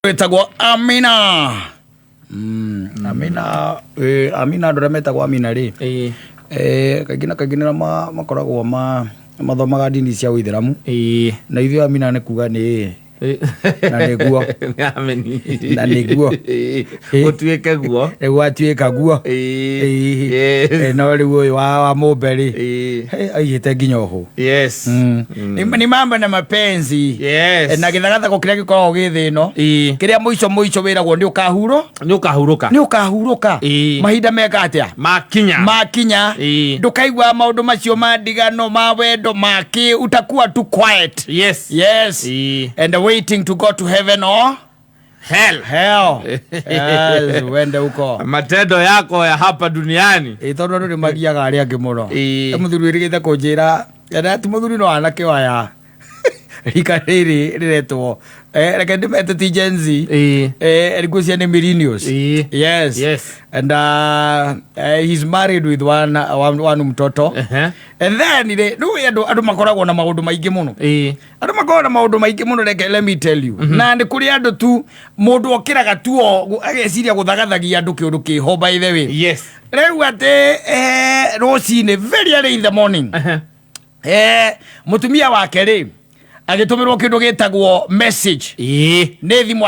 Metagwa Amina. Amina ndore metagwa Amina ri. Kagina makoragwo mathomaga ndini cia Uithiramu. Na ithuĩ Amina nĩ kuga nĩ na nĩguo na nĩguo gũtuĩke guo gwatuĩka guo no rĩu ũyũ wa mũmbe aigĩte nginya ũhũ. Nĩ mambo na mapenzi na gĩthagathago kĩrĩa gĩkoragwo gĩ thĩ ĩno kĩrĩa mũico wĩragwo nĩ ũkahurũka mahinda meka atĩa makinya ndũkaigua maũndũ macio ma ndigano ma wendo maki utakuwa too quiet. Yes. And waiting to go to heaven or hell. Yes, wende uko matendo yako ya hapa duniani itondo nĩ magiaga arĩa angĩ mũno. Mũthuri wĩrĩgĩte kũnjĩra ati mũthuri no anake waya rika rĩretwo reke ndĩmete ti Gen Z rĩkuo cia nĩ millennials. Yes. And he's married with one mtoto. And then andũ makoragwo na maũndũ maingĩ mũno. Andũ makoragwo na maũndũ maingĩ mũno, let me tell you. Na nĩ kũrĩ andũ tu mũndũ okĩraga tu ageciria gũthagathagia andũ kĩũndũ kĩho by the way. Rĩu atĩ rũcinĩ very early in the morning mũtumia wake rĩ agĩtũmĩrwo kĩndũ gĩtagwo message nĩ thimũ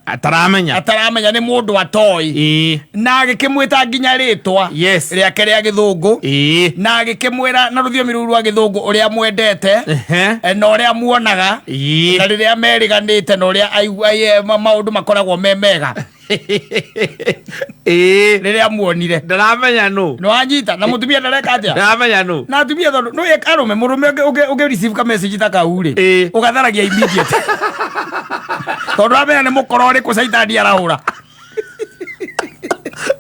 ataramenya nĩ mũndũ atoĩ na agĩkĩmwĩta nginya rĩtwa rĩake rĩa gĩthũngũ na agĩkĩmwĩra na rũthiomi rũu rwa gĩthũngũ ũrĩa mwendete na ũrĩa muonaga na rĩrĩa meriganĩte na ũrĩa maũndũ makoragwo me mega rĩrĩa muonire ndaramenya nũ wanyita na mũtumia ndareka atĩa ndaramenya nũ na atumia tondũ no arũme mũrũme ũngĩ receive ka message ta kau rĩ ũgatharagia immediate tondũ amenya nĩ mũkoro ũrĩkũ caitani arahũra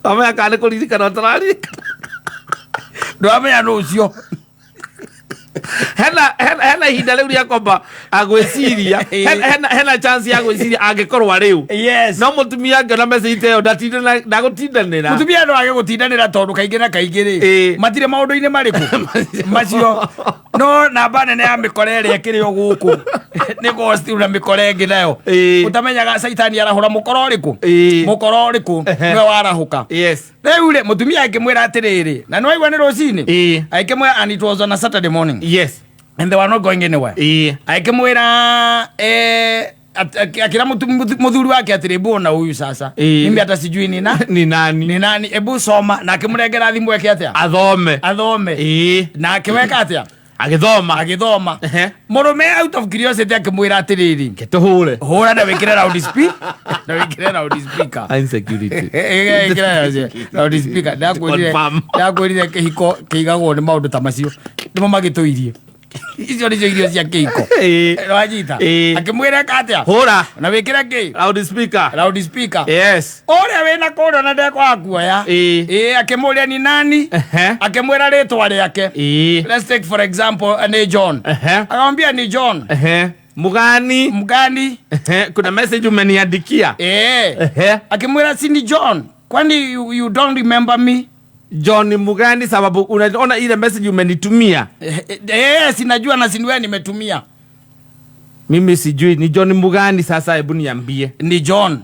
amenya kana kũririkana ũtararirikana ndwamenya nũ ũcio hena ihinda rĩu rĩa kwamba agwĩciria hena chance ya gwĩciria angĩkorwo rĩu no mũtumia angĩona message ĩyo ndagũtindanĩra mũtumia no age gũtindanĩra tondũ kaingĩ na kaingĩ rĩ matirĩ maũndũ-inĩ marĩkũ macio no namba nene ya mĩkora ĩrĩa ĩkĩrĩ o gũkũ nĩ ghost na mĩkora ĩngĩ nayo ũtamenyaga caitani arahũra mũkora ũrĩkũ nĩwe warahũka. Rĩu rĩ mũtumia akĩmwĩra atĩrĩrĩ na nĩwaigua nĩ rũcinĩ akĩmwĩra and it was on a Saturday morning. And they were not going anywhere. Akĩmwĩra akira mũthuri wake atĩrĩ mbona huyu sasa mimi hata sijui ni nani ebu soma na akĩmũrengera thimũ yake atĩa athome na akĩweka atĩa agĩthoma mũrũme out of curiosity akĩmwĩra atĩrĩrĩ ketũhũre hũra na wĩkĩre loud speaker insecurity loud speaker ndakwĩrire kĩhiko kĩigagwo nĩ maũndũ ta macio nĩmo magĩtũirie icio nĩcio irio cia kĩhiko wanyita akĩmwĩra atĩa hũra na wĩkĩre kĩ loud speaker ũrĩa wĩna kũrĩa na ndekwaga kuoya akĩmũria ni nani akĩmwĩra rĩtwa rĩake let's take for example nĩ John akamwambia ni John mgani kuna message umeniandikia akĩmwĩra si ni John kwani you don't remember me John mgani sababu unaona ile message umenitumia sinajua na siniwe nimetumia mimi sijui ni John mgani sasa hebu niambie ni John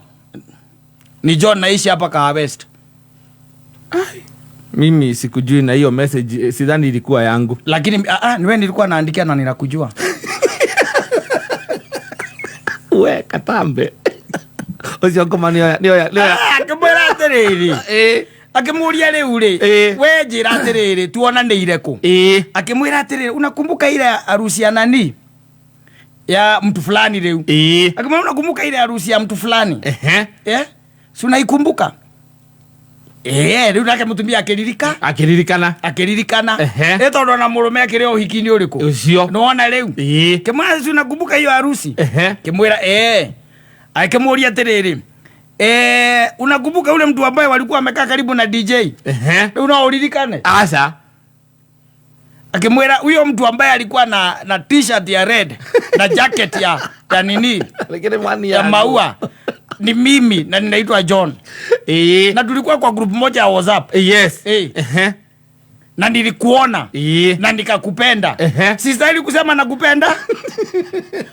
naishi hapa Kahawa West. Mimi sikujui na hiyo message sidhani ilikuwa yangu lakini niwe nilikuwa naandikia na ninakujua we katambe ucio kama nio akĩmwĩra atĩrĩrĩ akĩmũria rĩu rĩ we njĩra atĩrĩrĩ tuonanĩire kũ akĩmwĩra atĩrĩrĩ unakumbuka ile harusi ya nani ya mtu fulani rĩu akĩmwĩra unakumbuka ile harusi ya mtu fulani si unaikumbuka rĩu nake mũtumia akĩririkana tondũ na mũrũme akĩrĩ ũhiki-inĩ ũrĩkũ ũcio nĩwona rĩu kĩmwĩra si unakumbuka hiyo harusi kĩmwĩra akĩmũria atĩrĩrĩ unakumbuka ule mtu ambaye walikuwa wamekaa karibu na DJ unaoririkane asa akimwera huyo mtu ambaye alikuwa na t-shirt ya red na jacket ya nini lakini mwani ya maua ni mimi na ninaitwa John na tulikuwa kwa group moja ya WhatsApp na nilikuona na nikakupenda sistahili kusema nakupenda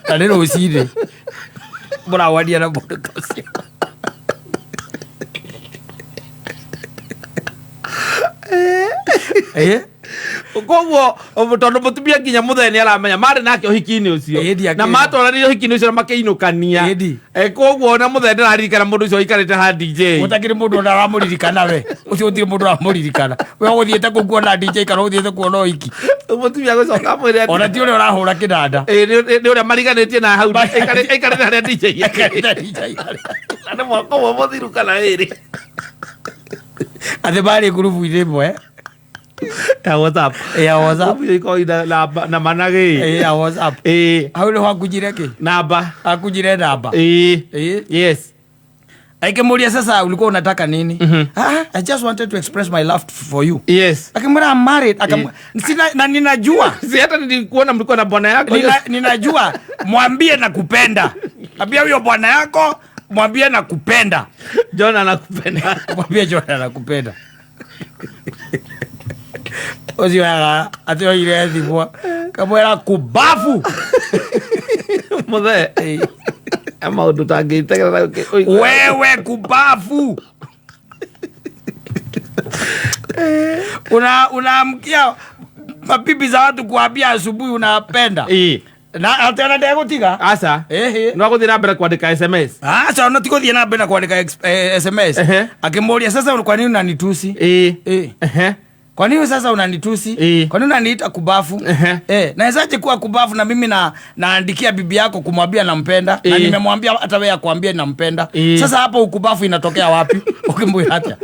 alero usire mũrawaria na mũndũ ta ũcio. Koguo tondu mutumia nginya mutheni aramenya mari nake uhiki-ini ucio na matwaranirie uhiki-ini ucio na makiinukania koguo na mutheni ndaririkana mundu ucio aikarite ha DJ gutakiri mundu ona aramuririkana we ucio utire mundu aramuririkana we guthiete kuona DJ kana guthiete kuona uhiki mutumia gucoka mwire ona ti uria urahura kinanda ni uria mariganitie na hau aikarite haria DJ na mwako wo muthiru kana iri athe bari gurubu-ini imwe ya WhatsApp iko na manage ya WhatsApp hau ni hakujire ki namba hakujire namba yes aikimuria sasa ulikuwa unataka nini I just wanted to express my love for you yes akimwambia I'm married sina na ninajua si hata nilikuona mlikuwa na bwana yako ninajua mwambie nakupenda ambia huyo bwana yako mwambie nakupenda John anakupenda mwambie John anakupenda Ozio atio ile thimwa kamwera kubafu mothe ama undu tangitegera wewe kubafu unaamkia mabibi za watu kuambia asubuhi unapenda na atena ndio gutiga asa no guthira mbere kwandika SMS asa no tikuthie na mbere kwandika SMS akimuria sasa kwa nini unanitusi kwa nini sasa unanitusi kwa nini unaniita kubafu nawezaje kuwa kubafu na mimi naandikia bibi yako kumwambia nampenda na nimemwambia hata wewe akwambie nampenda sasa hapo ukubafu inatokea wapi ukimbuya hata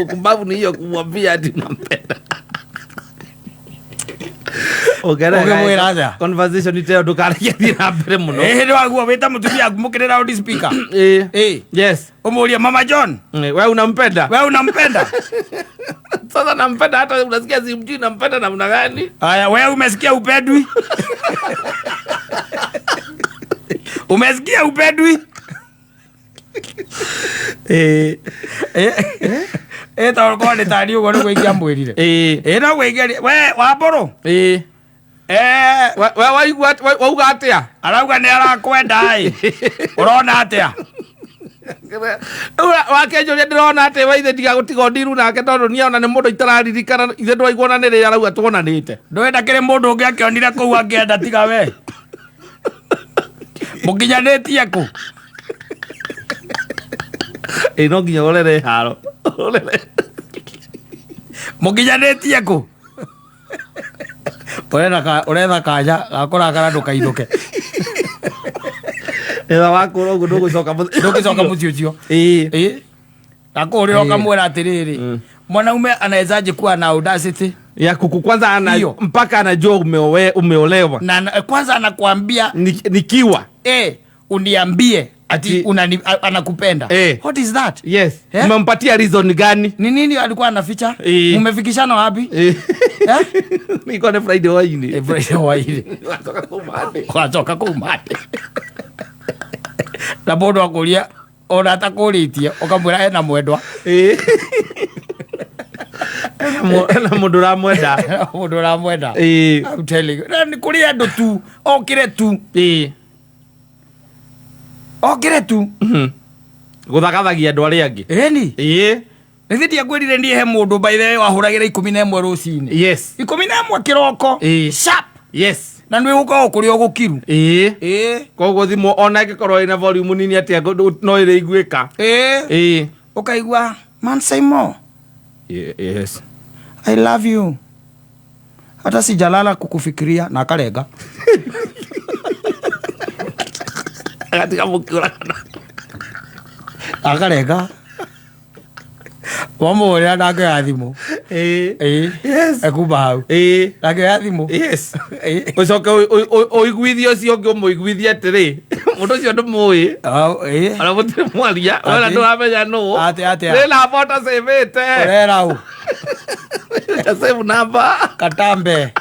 ukubafu ni hiyo kumwambia ati nampenda conversation iteo ndukaragia thina mbere muno ndi waguo wita mutumia mukirira loud speaker yes umuria mama John wewe unampenda sasa nampenda hata unasikia simjui nampenda namna gani haya wewe umesikia upendwi umesikia upendwi tawako ni tari ugo no kuingia mwirire no kuingia we Wamburu wauga atia arauga ni arakwenda urona atia wakenjuria ndirona ati we ithe ndiga gutiga ndiru nake tondu niona ni mundu itararirikana ithe ndwaiguana ni ri arauga twonanite ndwenda kiri mundu ungi akionire kuu angienda tiga we mukinyanitie ku no nginya urere haro mukinyanitie ku urenda kanya gakurakara ndukainduke ela wakura ugu ndugucoka muci ucio gakurira ukamwira atiriri mwanaume anawezaje kuwa na audacity ya kuku kwanza mpaka anajua umeolewa na kwanza anakuambia nikiwa uniambie ati anakupenda what is that yes umempatia reason gani ni nini alikuwa anaficha umefikishana wapi niko na Friday waini watoka kumate na bodo akuria ona atakuritie ukamwira ena mwendwa na mundu ramwenda I'm telling you ni kuri andu tu okire tu guthagathagia andu aria angi nithitia ngwirire ndie he mundu by the way wahuragira 11 rucini yes 11 kiroko sharp yes na nwi gukorwo kuri ogukiru koguo thimu ona gikorwo ina volume nini atia no ire iguika ukaigua man say more yes I love you hata sijalala kukufikiria na akarenga katika mukura akarenga wamo ria ndake ya thimu yes ekuba hau ndake ya thimu yes ucoke oiguithio cio ngi umuiguithia atiri mundu cio ndumui ala mutire mwaria wala nduramenya nu rina bota sevete urera u save number katambe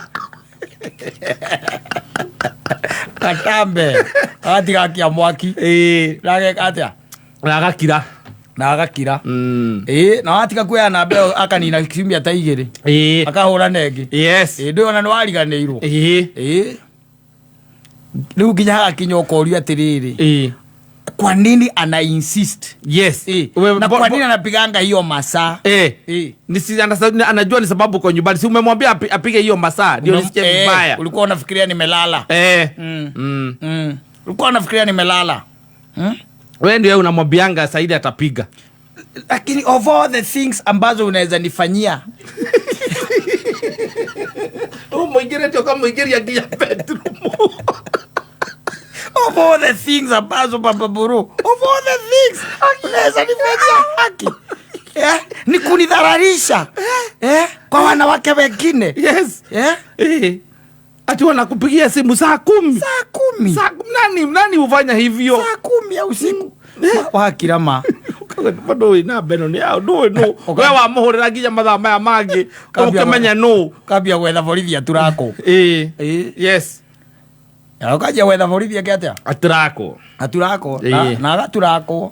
atiga kia mwaki ndake atia na agakira na atiga kuya na mbeo akanina kimia ta igiri akahura nengi yes ndio ona ni wariganirwo Leo kinya kinyoko urio atiriri. Kwa nini ana insist? Yes. Na kwa nini anapiganga hiyo masaa? Nisi anajua ni sababu kwa nyumbani. Si umemwambia apige hiyo masaa ndio nisikie vibaya. Ulikuwa unafikiria nimelala. Ulikuwa unafikiria nimelala. Wewe ndio unamwambianga Saidi atapiga. Lakini of all the things ambazo unaweza nifanyia. Mwingine toka mwingine ya bedroom. Of all the things ambazo Papa Buru, of all the things unaweza nifanyia haki. Ni kunidhararisha. Kwa wanawake wengine. Yes. Ati wanakupigia simu saa 10. Saa 10. Nani hufanya hivyo? Saa 10 ya usiku. Wakirama. Bado ina beno ni au no. Wewe wa muhurira nginya mathaa maya mangi ukimenya no. Kabia gwetha borithi turako. Yes. Ukaja gwetha borithi atia? Aturako. Na agaturako.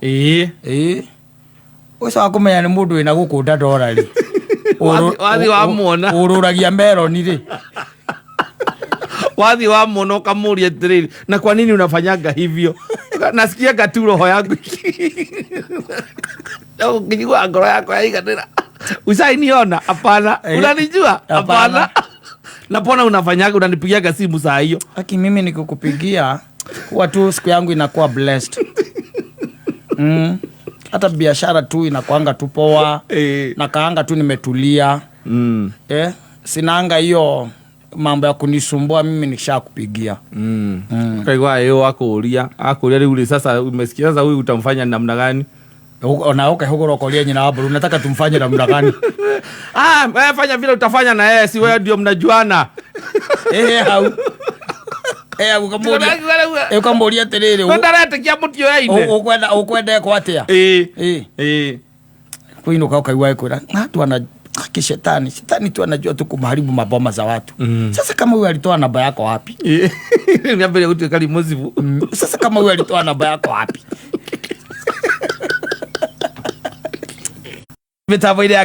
Ucio akumenya ni mundu ina gukunda dolari. Wathi wa muona. Ururagia meloni ri. Wathi wa muona ukamuria tiriri. Na kwa nini unafanyanga hivyo? Nasikia gatu roho yangu. Ukijua ngoro yako yaiganira. Usainiona? Hapana. Unanijua? Hapana. Napona unafanyaga unanipigiaga simu saa hiyo. Aki mimi nikukupigia huwa tu siku yangu inakuwa blessed. Hata biashara tu inakuanga tu poa. Na kaanga tu nimetulia. Sinaanga hiyo mambo ya kunisumbua mimi nikishakupigia. Kaigwa yeye akuuria rĩu sasa umesikia sasa huyu utamfanya namna gani? Unaoka hugoro kolia nyina wabu unataka tumfanye namna gani? Wewe fanya vile utafanya na yeye, si wewe ndio mnajuana. Ukamboria tiriri. Ndarete kia mutio yaine. Ukwenda kwa atia? Kuinuka ukaigwa ikura. Watu wana kishetani. Shetani tu anajua tu kumharibu maboma za watu. Sasa kama huyu alitoa namba yako wapi? Niambia utu kali mozivu. Sasa kama huyu alitoa namba yako wapi? Vitabo ile